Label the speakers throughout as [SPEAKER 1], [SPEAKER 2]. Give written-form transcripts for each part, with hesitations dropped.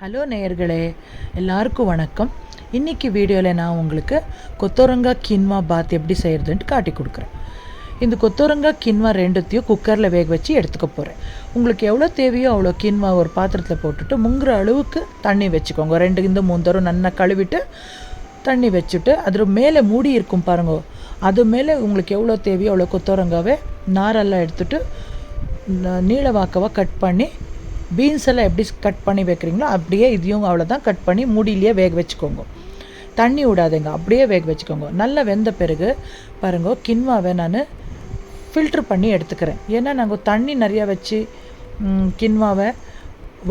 [SPEAKER 1] Hello நேயர்களே, எல்லாருக்கும் வணக்கம். இன்றைக்கி வீடியோவில் நான் உங்களுக்கு கொத்தவரங்காய் கின்வா பாத் எப்படி செய்கிறதுன்ட்டு காட்டி கொடுக்குறேன். இந்த கொத்தவரங்காய் கின்வா ரெண்டுத்தையும் குக்கரில் வேக வச்சு எடுத்துக்க போகிறேன். உங்களுக்கு எவ்வளோ தேவையோ அவ்வளோ கின்வா ஒரு பாத்திரத்தில் போட்டுட்டு முங்குற அளவுக்கு தண்ணி வச்சுக்கோங்க. 2-3 தடவை நல்லா கழுவிட்டு தண்ணி வச்சுட்டு அதில் மேலே மூடி இருக்கும் பாருங்க, அது மேலே உங்களுக்கு எவ்வளோ தேவையோ அவ்வளோ கொத்தவரங்காவை நாரெல்லாம் எடுத்துகிட்டு நீள வாக்கவாக கட் பண்ணி, பீன்ஸ் எல்லாம் எப்படி கட் பண்ணி வைக்கிறீங்களோ அப்படியே இதையும் அவ்வளோதான் கட் பண்ணி மூடியிலேயே வேக வச்சுக்கோங்க. தண்ணி விடாதீங்க, அப்படியே வேக வச்சுக்கோங்க. நல்லா வெந்த பிறகு பாருங்க, கின்வாவை நான் ஃபில்ட்ரு பண்ணி எடுத்துக்கிறேன். ஏன்னா நாங்கள் தண்ணி நிறையா வச்சு கின்வாவை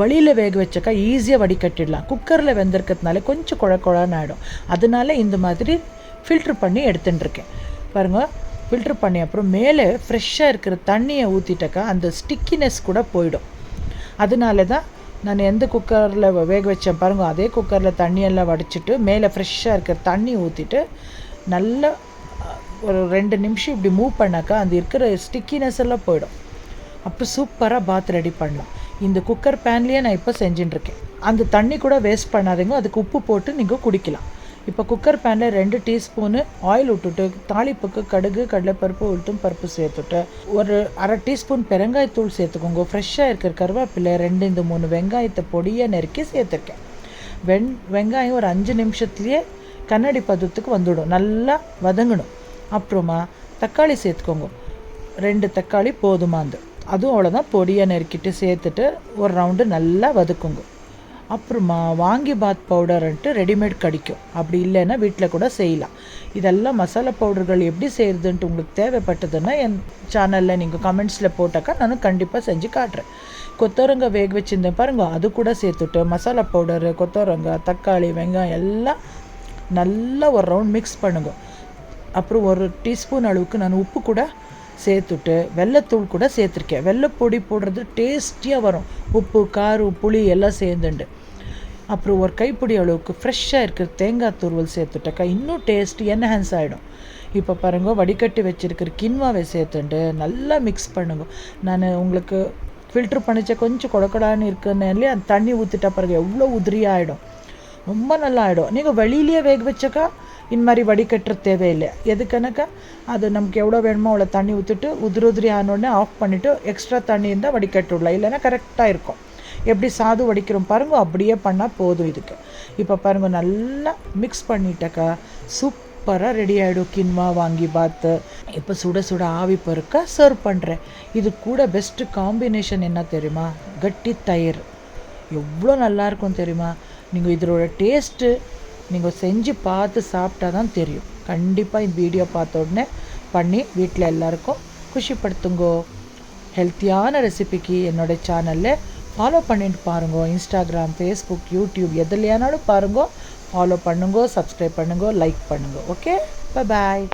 [SPEAKER 1] வழியில் வேக வச்சாக்கா ஈஸியாக வடிகட்டிடலாம். குக்கரில் வெந்திருக்கிறதுனால கொஞ்சம் குழன்னு ஆகிடும். அதனால இந்த மாதிரி ஃபில்ட்ரு பண்ணி எடுத்துட்டுருக்கேன். பாருங்கள், ஃபில்ட்ரு பண்ணி அப்புறம் மேலே ஃப்ரெஷ்ஷாக இருக்கிற தண்ணியை ஊற்றிட்டாக்கா அந்த ஸ்டிக்கினஸ் கூட போயிடும். அதனால தான் நான் எந்த குக்கரில் வேக வச்சேன் பாருங்கள், அதே குக்கரில் தண்ணியெல்லாம் வடிச்சிட்டு மேலே ஃப்ரெஷ்ஷாக இருக்கிற தண்ணி ஊற்றிட்டு நல்லா ஒரு 2 நிமிஷம் இப்படி மூவ் பண்ணாக்கா அந்த இருக்கிற ஸ்டிக்கினஸ் எல்லாம் போயிடும். அப்புறம் சூப்பராக பாத் ரெடி பண்ணலாம். இந்த குக்கர் பேன்லேயே நான் இப்போ செஞ்சுட்டுருக்கேன். அந்த தண்ணி கூட வேஸ்ட் பண்ணாதீங்க, அதுக்கு உப்பு போட்டு நீங்கள் குடிக்கலாம். இப்போ குக்கர் பேனில் 2 டீஸ்பூனு ஆயில் விட்டுட்டு தாளிப்புக்கு கடுகு, கடலைப்பருப்பு, உளுத்தம் பருப்பு சேர்த்துட்டு ஒரு அரை டீஸ்பூன் பெருங்காயத்தூள் சேர்த்துக்கோங்க. ஃப்ரெஷ்ஷாக இருக்கிற கருவேப்பிலை 2-3 வெங்காயத்தை பொடியாக நறுக்கி சேர்த்துருக்கேன். வெங்காயம் ஒரு 5 நிமிஷத்துலேயே கண்ணாடி பதத்துக்கு வந்துடும், நல்லா வதங்கணும். அப்புறமா தக்காளி சேர்த்துக்கோங்க. 2 தக்காளி போதுமானது, அதுவும் அவ்வளோதான் பொடியாக நறுக்கிட்டு சேர்த்துட்டு ஒரு ரவுண்டு நல்லா வதக்குங்க. அப்புறமா வாங்கி பாத் பவுடர்ன்ட்டு ரெடிமேட் கிடைக்கும், அப்படி இல்லைன்னா வீட்டில் கூட செய்யலாம். இதெல்லாம் மசாலா பவுடர்கள் எப்படி செய்கிறதுன்ட்டு உங்களுக்கு தேவைப்பட்டதுன்னா என் சேனலில் நீங்கள் கமெண்ட்ஸில் போட்டாக்கா நான் கண்டிப்பாக செஞ்சு காட்டுறேன். கொத்தவரங்காய் வேக வச்சுருந்தேன் பாருங்க, அது கூட சேர்த்துட்டு மசாலா பவுடரு, கொத்தவரங்காய், தக்காளி, வெங்காயம் எல்லாம் நல்லா ஒரு ரவுண்ட் மிக்ஸ் பண்ணுங்க. அப்புறம் ஒரு டீஸ்பூன் அளவுக்கு நான் உப்பு கூட சேர்த்துட்டு வெள்ளைத்தூள் கூட சேர்த்துருக்கேன். வெள்ளைப்பொடி போடுறது டேஸ்டியாக வரும், உப்பு, காரம், புளி எல்லாம் சேர்ந்துண்டு. அப்புறம் ஒரு கைப்பிடி அளவுக்கு ஃப்ரெஷ்ஷாக இருக்கிற தேங்காய் துருவல் சேர்த்துட்டாக்கா இன்னும் டேஸ்ட் என்ஹான்ஸ் ஆகிடும். இப்போ பாருங்க, வடிகட்டி வச்சுருக்கிற கின்வாவை சேர்த்துட்டு நல்லா மிக்ஸ் பண்ணுங்க. நான் உங்களுக்கு ஃபில்ட்ரு பண்ணிச்சா கொஞ்சம் கொடக்கடான்னு இருக்குன்னு அந்த தண்ணி ஊற்றிட்டா பாருங்க எவ்வளோ உதிரியாக ஆகிடும், ரொம்ப நல்லா ஆகிடும். நீங்கள் வெளியிலேயே வேக வச்சாக்கா இந்த மாதிரி வடிகட்டுற தேவையில்லை. எதுக்குனாக்கா அது நமக்கு எவ்வளோ வேணுமோ அவ்வளோ தண்ணி ஊற்றிட்டு உதிரி ஆனோடனே ஆஃப் பண்ணிவிட்டு எக்ஸ்ட்ரா தண்ணி இருந்தால் வடிகட்டு விடலாம், இல்லைன்னா கரெக்டாக இருக்கும். எப்படி சாதம் வடிக்கிறோம் பாருங்க, அப்படியே பண்ணால் போதும் இதுக்கு. இப்போ பாருங்கள், நல்லா மிக்ஸ் பண்ணிட்டாக்கா சூப்பராக ரெடி ஆகிடும் கின்வா வாங்கி பாத்து. இப்போ சுட சுட ஆவி பருக்க சர்வ் பண்ணுறேன். இது கூட பெஸ்ட்டு காம்பினேஷன் என்ன தெரியுமா? கட்டி தயிர். எவ்வளோ நல்லாயிருக்கும் தெரியுமா? நீங்கள் இதோட டேஸ்ட்டு நீங்கள் செஞ்சு பார்த்து சாப்பிட்டா தான் தெரியும். கண்டிப்பாக இந்த வீடியோ பார்த்த உடனே பண்ணி வீட்டில் எல்லாருக்கும் குஷிப்படுத்துங்கோ. ஹெல்த்தியான ரெசிபிக்கு என்னோடய சேனலில் ஃபாலோ பண்ணிட்டு பாருங்க. இன்ஸ்டாகிராம், ஃபேஸ்புக், யூடியூப் எதுலையானாலும் பாருங்க, ஃபாலோ பண்ணுங்க, சப்ஸ்கிரைப் பண்ணுங்க, லைக் பண்ணுங்க. ஓகே, பாய்.